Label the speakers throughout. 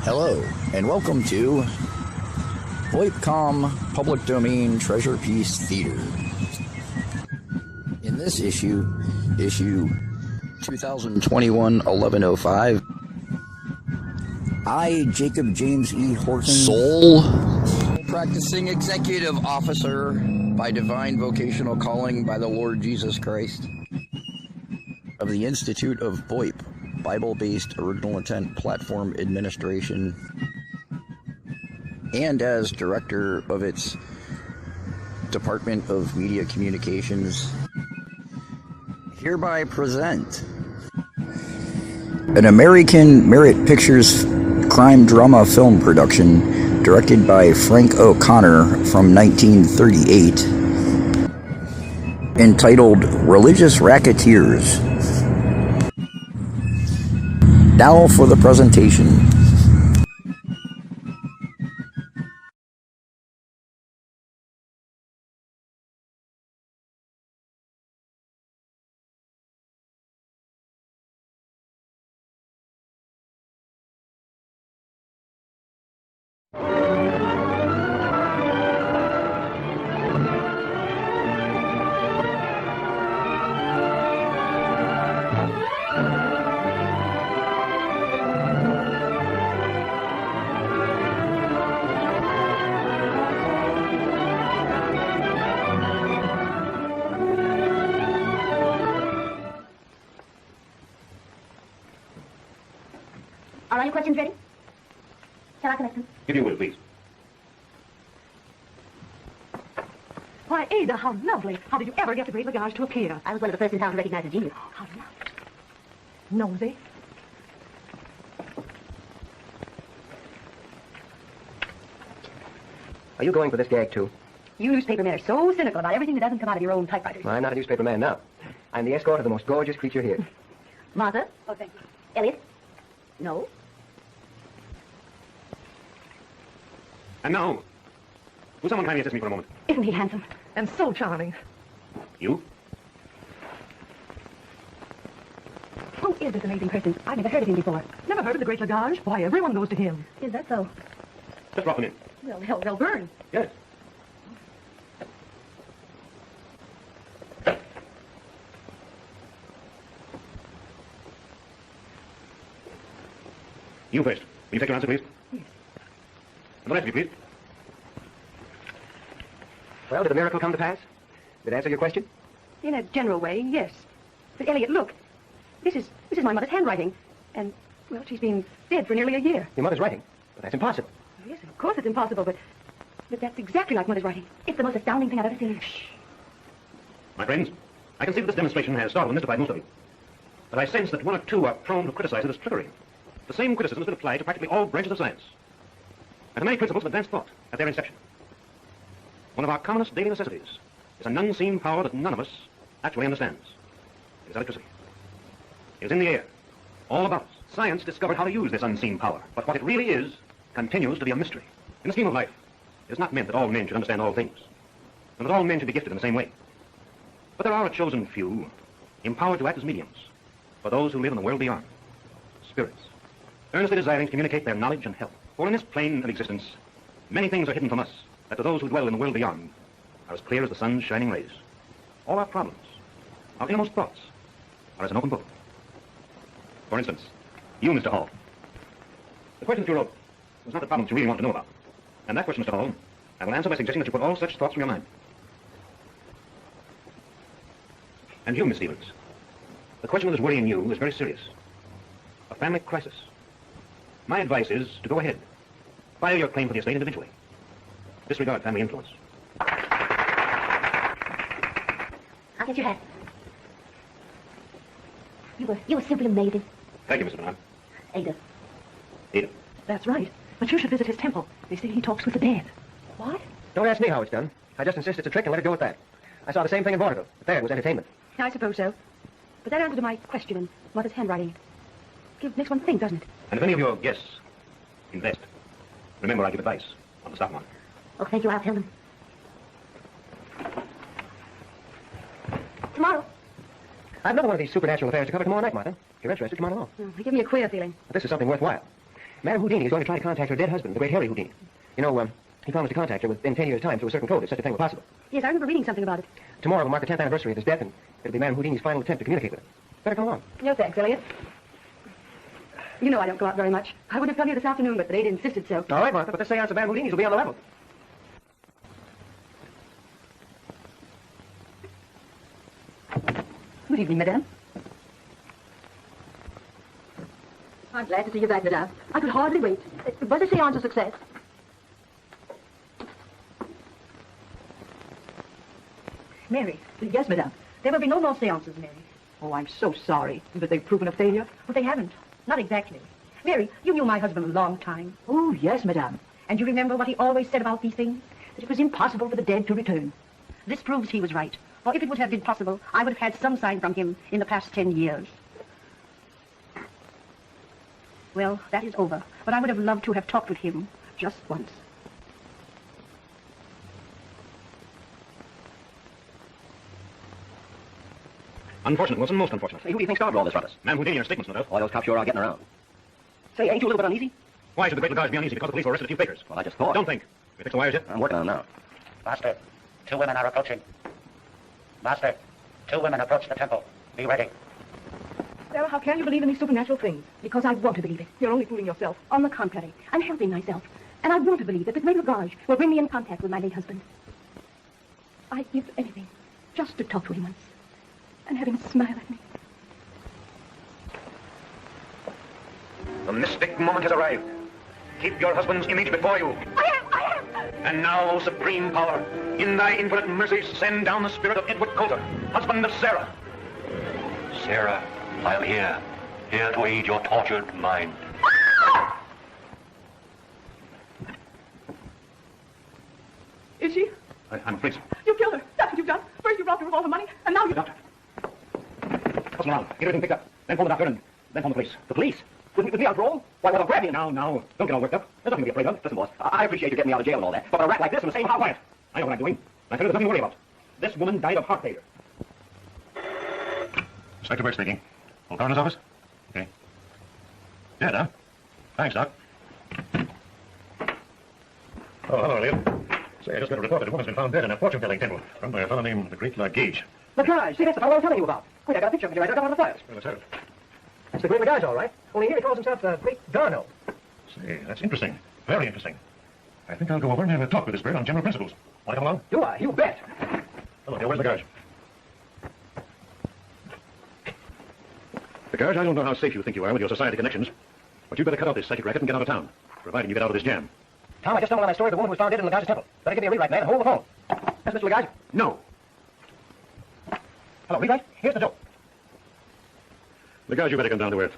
Speaker 1: Hello, and welcome to VoIPcom Public Domain Treasure Piece Theater. In this issue 20211105, I, Jacob James E. Horton, sole practicing executive officer by divine vocational calling by the Lord Jesus Christ of the Institute of VoIP, Bible-based original intent platform administration, and as director of its Department of Media Communications, hereby present an American Merit Pictures crime drama film production directed by Frank O'Connor from 1938, entitled RlgsRcktrs. Now for the presentation.
Speaker 2: Are all your questions ready? Shall I collect them?
Speaker 3: If you will, please.
Speaker 4: Why, Ada, how lovely. How did you ever get the great Lagage to appear?
Speaker 2: I was one of the first in town to recognize the genius.
Speaker 4: How lovely. Nosy.
Speaker 5: Are you going for this gag, too?
Speaker 2: You newspaper men are so cynical about everything that doesn't come out of your own typewriters.
Speaker 5: Well, I'm not a newspaper man now. I'm the escort of the most gorgeous creature here.
Speaker 2: Martha? Oh, thank you. Elliot? No?
Speaker 3: And now, will someone kindly assist me for a moment?
Speaker 4: Isn't he handsome? And so charming.
Speaker 3: You?
Speaker 4: Who is this amazing person? I've never heard of him before. Never heard of the great Lagage? Why, everyone goes to him.
Speaker 2: Is that so?
Speaker 3: Just drop them in.
Speaker 4: Well, they'll burn.
Speaker 3: Yes. You first. Will you take your answer, please?
Speaker 4: Yes.
Speaker 3: And the rest of you, please.
Speaker 5: Well, did a miracle come to pass? Did it answer your question?
Speaker 4: In a general way, yes. But, Elliot, look. This is my mother's handwriting. And, well, she's been dead for nearly a year.
Speaker 5: Your mother's writing. But that's impossible.
Speaker 4: Yes, of course it's impossible, but that's exactly like mother's writing.
Speaker 2: It's the most astounding thing I've ever seen.
Speaker 4: Shh.
Speaker 3: My friends, I can see that this demonstration has startled and mystified most of you. But I sense that one or two are prone to criticize it as trickery. The same criticism has been applied to practically all branches of science, and to many principles of advanced thought at their inception. One of our commonest daily necessities is an unseen power that none of us actually understands. It is electricity. It is in the air, all about us. Science discovered how to use this unseen power, but what it really is continues to be a mystery. In the scheme of life, it is not meant that all men should understand all things, and that all men should be gifted in the same way. But there are a chosen few, empowered to act as mediums for those who live in the world beyond, spirits, earnestly desiring to communicate their knowledge and help. For in this plane of existence, many things are hidden from us that to those who dwell in the world beyond are as clear as the sun's shining rays. All our problems, our innermost thoughts, are as an open book. For instance, you, Mr. Hall. The question that you wrote was not the problem that you really want to know about. And that question, Mr. Hall, I will answer by suggesting that you put all such thoughts from your mind. And you, Miss Stevens, the question that is worrying you is very serious. A family crisis. My advice is to go ahead. File your claim for the estate individually. Disregard family influence.
Speaker 2: I'll get your hat. You were simply amazing.
Speaker 3: Thank you, Mr. Bernard.
Speaker 2: Ada.
Speaker 3: Ada.
Speaker 4: That's right. But you should visit his temple. They say he talks with the dead.
Speaker 2: What?
Speaker 5: Don't ask me how it's done. I just insist it's a trick and let it go at that. I saw the same thing in vaudeville, but there it was entertainment.
Speaker 4: I suppose so. But that answer to my question in mother's handwriting makes one think, doesn't it?
Speaker 3: And if any of your guests invest, remember I give advice on the stock market.
Speaker 2: Oh, thank you. I'll tell them. Tomorrow.
Speaker 5: I've another one of these supernatural affairs to cover tomorrow night, Martha. If you're interested, come on along.
Speaker 4: They give me a queer feeling.
Speaker 5: But this is something worthwhile. Madame Houdini is going to try to contact her dead husband, the great Harry Houdini. You know, he promised to contact her within 10 years' time through a certain code if such a thing were possible.
Speaker 4: Yes, I remember reading something about it.
Speaker 5: Tomorrow will mark the 10th anniversary of his death, and it'll be Madame Houdini's final attempt to communicate with her. Better come along.
Speaker 4: No thanks, Elliot. You know I don't go out very much. I would have come here this afternoon, but they'd insisted so.
Speaker 5: All right, Martha, but this seance of Madame Houdini's will be on the level.
Speaker 2: Good evening, madame.
Speaker 4: I'm glad to see you back, madame. I could hardly wait. Was the seance a success?
Speaker 2: Mary. Yes, madame. There will be no more seances, Mary. Oh, I'm so sorry. But they've proven a failure? But they haven't. Not exactly. Mary, you knew my husband a long time. Oh, yes, madame. And you remember what he always said about these things? That it was impossible for the dead to return. This proves he was right. Or if it would have been possible, I would have had some sign from him in the past 10 years. Well, that is over. But I would have loved to have talked with him just once.
Speaker 3: Unfortunate, Wilson, most unfortunate.
Speaker 5: Say, who do you think started all this ruckus?
Speaker 3: Madame Houdini and her statements, no doubt.
Speaker 5: Why, those cops sure are getting around. Say, ain't you a little bit uneasy?
Speaker 3: Why should the great LrgsRcktrs be uneasy because the police arrested a few fakers?
Speaker 5: Well, I just thought.
Speaker 3: Don't think. You fix the wires yet?
Speaker 5: I'm working on them now.
Speaker 6: Master, 2 women are approaching. Master, 2 women approach the temple. Be ready.
Speaker 2: Sarah, how can you believe in these supernatural things? Because I want to believe it. You're only fooling yourself.
Speaker 4: On the contrary, I'm helping myself. And I want to believe that the great LrgsRckt will bring me in contact with my late husband. I'd give anything just to talk to him once and have him smile at me.
Speaker 3: The mystic moment has arrived. Keep your husband's image before you.
Speaker 4: I am!
Speaker 3: And now, O supreme power, in thy infinite mercies, send down the spirit of Edward Coulter, husband of Sarah.
Speaker 6: Sarah, I am here to aid your tortured mind.
Speaker 2: Is she?
Speaker 3: I'm a police.
Speaker 2: You killed her. That's what you've done. First you robbed her of all her money, and now you...
Speaker 3: Doctor. Hustle around. Get everything picked up. Then phone the doctor and then phone the police.
Speaker 5: The police? With me on parole? Why, well, they'll grab me.
Speaker 3: Now. Don't get all worked up. There's nothing to be afraid of.
Speaker 5: Listen, boss, I appreciate you getting me out of jail and all that, but with a rat like this in the same house...
Speaker 3: Quiet. I know what I'm doing. I tell you, there's nothing to worry about. This woman died of heart failure. Inspector Bird speaking. Old coroner's office? Okay. Dead, huh? Thanks, Doc. Oh, hello, Elliot. Say, I just got a report that a woman's been found dead in a fortune-telling temple, run by a fellow named the Great LrgsRckt.
Speaker 5: LrgsRckt, see, that's the fellow I was telling you about. Wait, I got a picture of him right out of the files.
Speaker 3: Well, let's have it.
Speaker 5: That's the Great LrgsRckt, all right. Only here he calls himself the Great Darno.
Speaker 3: Say, that's interesting. Very interesting. I think I'll go over and have a talk with this bird on general principles. Want to come along?
Speaker 5: Do I? You bet.
Speaker 3: Hello, Bill. Where's the guard? The guard, I don't know how safe you think you are with your society connections, but you better cut out this psychic racket and get out of town, providing you get out of this jam.
Speaker 5: Tom, I just stumbled on that story of the woman who was found dead in LrgsRckt's temple. Better give me a rewrite, man, and hold the phone. That's Mr. LrgsRckt.
Speaker 3: No.
Speaker 5: Hello, rewrite? Here's the dope.
Speaker 3: The guard, you better come down to earth,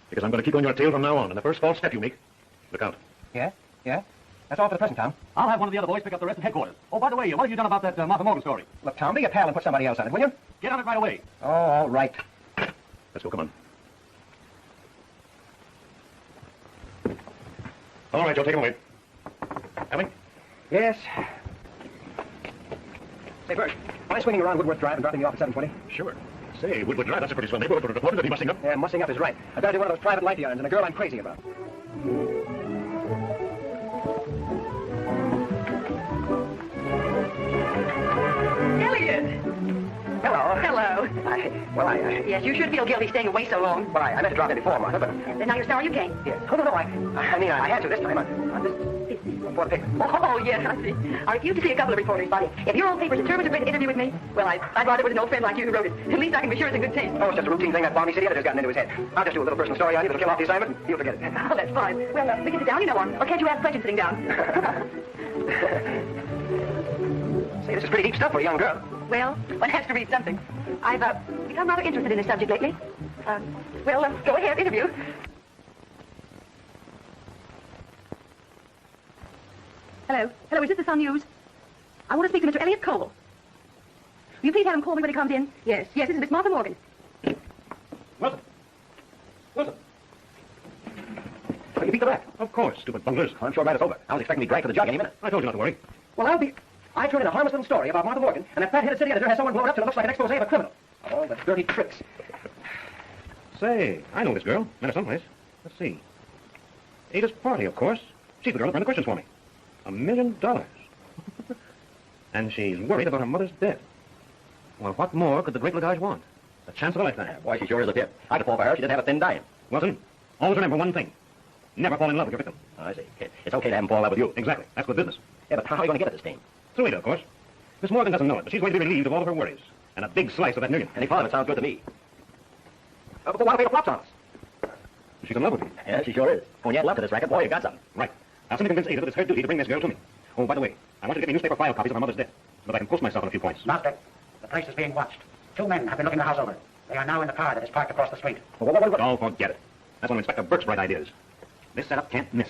Speaker 3: because I'm going to keep on your tail from now on, and the first false step you make, look out.
Speaker 5: Yeah? That's all for the present, Tom.
Speaker 7: I'll have one of the other boys pick up the rest at headquarters. Oh, by the way, what have you done about that Martha Morgan story?
Speaker 5: Look, Tom, be a pal and put somebody else on it, will you?
Speaker 7: Get on it right away.
Speaker 5: Oh, all right.
Speaker 3: Let's go, come on. All right, Joe, take him away. Ellie?
Speaker 5: Yes. Say, Bert, am I swinging around Woodworth Drive and dropping you off at 7:20?
Speaker 3: Sure. Say, Woodward Drive, that's a pretty swell neighborhood for a reporter to be mussing up.
Speaker 5: Yeah, mussing up is right. I've got to do one of those private life yarns and a girl I'm crazy about.
Speaker 4: Elliot!
Speaker 5: Hello.
Speaker 4: Hello.
Speaker 5: Yes,
Speaker 4: Yes, you should feel guilty staying away so long.
Speaker 5: well, I meant to drop in before, Martha, but...
Speaker 4: Then now you're sorry you came.
Speaker 5: Yes. Oh, no, I mean, I had to this time. I'm just... For the paper.
Speaker 4: Oh, yes, I see. I refuse to see a couple of reporters, Buddy. If your old paper's determined to bring an interview with me, well, I'd rather it was an old friend like you who wrote it. At least I can be sure it's in good taste.
Speaker 5: Oh, it's just a routine thing that balmy city editor's gotten into his head. I'll just do a little personal story on you that'll kill off the assignment, and you'll forget it.
Speaker 4: Oh, that's fine. Well, we can sit down, you know, or can't you ask questions sitting down?
Speaker 5: Say, this is pretty deep stuff for a young girl.
Speaker 4: Well, one has to read something. I've become rather interested in this subject lately. Go ahead, interview. Hello, is this the Sun News? I want to speak to Mr. Elliot Cole. Will you please have him call me when he comes in? Yes, this is Miss Martha Morgan.
Speaker 3: Wilson!
Speaker 5: Oh, you beat the rat.
Speaker 3: Of course, stupid bunglers.
Speaker 5: I'm sure right it's over. I was expecting to be dragged to the jug any minute.
Speaker 3: I told you not to worry.
Speaker 5: Well, I turned in a harmless little story about Martha Morgan, and that fat-headed city editor has someone blown up till it looks like an expose of a criminal. All the dirty tricks.
Speaker 3: Say, I know this girl. Met her someplace. Let's see. Ada's party, of course. She's the girl that ran the questions for me. $1 million. And she's worried about her mother's death. Well, what more could the great Legage want? A chance of a lifetime.
Speaker 5: Boy, she sure is a tip. I could fall for her. She didn't have a thin dime.
Speaker 3: Wilson, always remember one thing. Never fall in love with your victim.
Speaker 5: Oh, I see. It's okay to have him fall in love with you.
Speaker 3: Exactly. That's good business.
Speaker 5: Yeah, but how are you going to get at this dame?
Speaker 3: Through Ada, of course. Miss Morgan doesn't know it, but she's going to be relieved of all of her worries. And a big slice of that million.
Speaker 5: Any part of it sounds good to me. But why don't they flops on us?
Speaker 3: She's in love with you.
Speaker 5: Yeah, she sure is. When you add love to this racket, boy, you got something.
Speaker 3: Right. I'll simply convince Ada that it's her duty to bring this girl to me. Oh, by the way, I want you to get me newspaper file copies of her mother's death, so that I can post myself on a few points.
Speaker 6: Master, the place is being watched. 2 men have been looking the house over. They are now in the car that is parked across the street.
Speaker 3: Oh, forget it. That's one of Inspector Burke's bright ideas. This setup can't miss.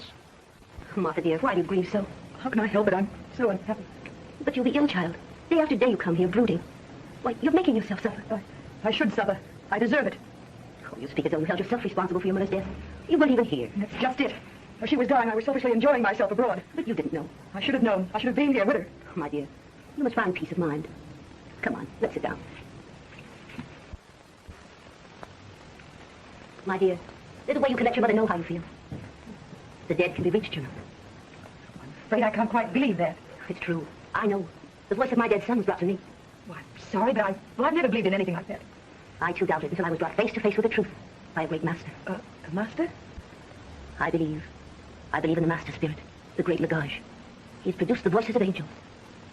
Speaker 4: Martha, dear, why do you grieve so?
Speaker 2: How can I help it? I'm so unhappy.
Speaker 4: But you'll be ill, child. Day after day you come here brooding. Why, you're making yourself suffer.
Speaker 2: I should suffer. I deserve it.
Speaker 4: Oh, you speak as though you held yourself responsible for your mother's death. You weren't even here.
Speaker 2: That's just it. As she was dying, I was selfishly enjoying myself abroad.
Speaker 4: But you didn't know.
Speaker 2: I should have known. I should have been here with her.
Speaker 4: Oh, my dear, you must find peace of mind. Come on, let's sit down. My dear, there's a way you can let your mother know how you feel. The dead can be reached, you know.
Speaker 2: I'm afraid I can't quite believe that.
Speaker 4: It's true. I know. The voice of my dead son was brought to me.
Speaker 2: Well, I'm sorry, but I've never believed in anything like that.
Speaker 4: I, too, doubted until I was brought face to face with the truth by a great master.
Speaker 2: A master?
Speaker 4: I believe in the master spirit, the great Legage. He's produced the voices of angels.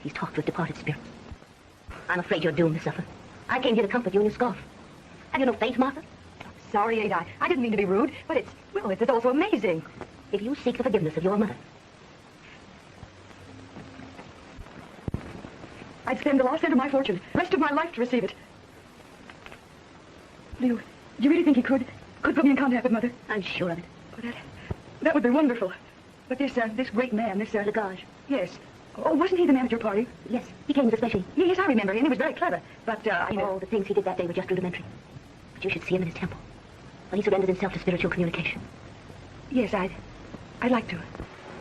Speaker 4: He's talked with departed spirits. I'm afraid you're doomed to suffer. I came here to comfort you in your scoff. Have you no faith, Martha?
Speaker 2: Sorry, Ada. I didn't mean to be rude, but it's also amazing.
Speaker 4: If you seek the forgiveness of your mother,
Speaker 2: I'd spend the last cent of my fortune, rest of my life to receive it. Do you really think he could put me in contact with Mother?
Speaker 4: I'm sure of it.
Speaker 2: Well, that would be wonderful. But this great man, this,
Speaker 4: Legage.
Speaker 2: Yes. Oh, wasn't he the man at your party?
Speaker 4: Yes, he came especially.
Speaker 2: Yes, I remember, and he was very clever. But,
Speaker 4: Oh, the things he did that day were just rudimentary. But you should see him in his temple, when he surrendered himself to spiritual communication.
Speaker 2: Yes, I'd like to.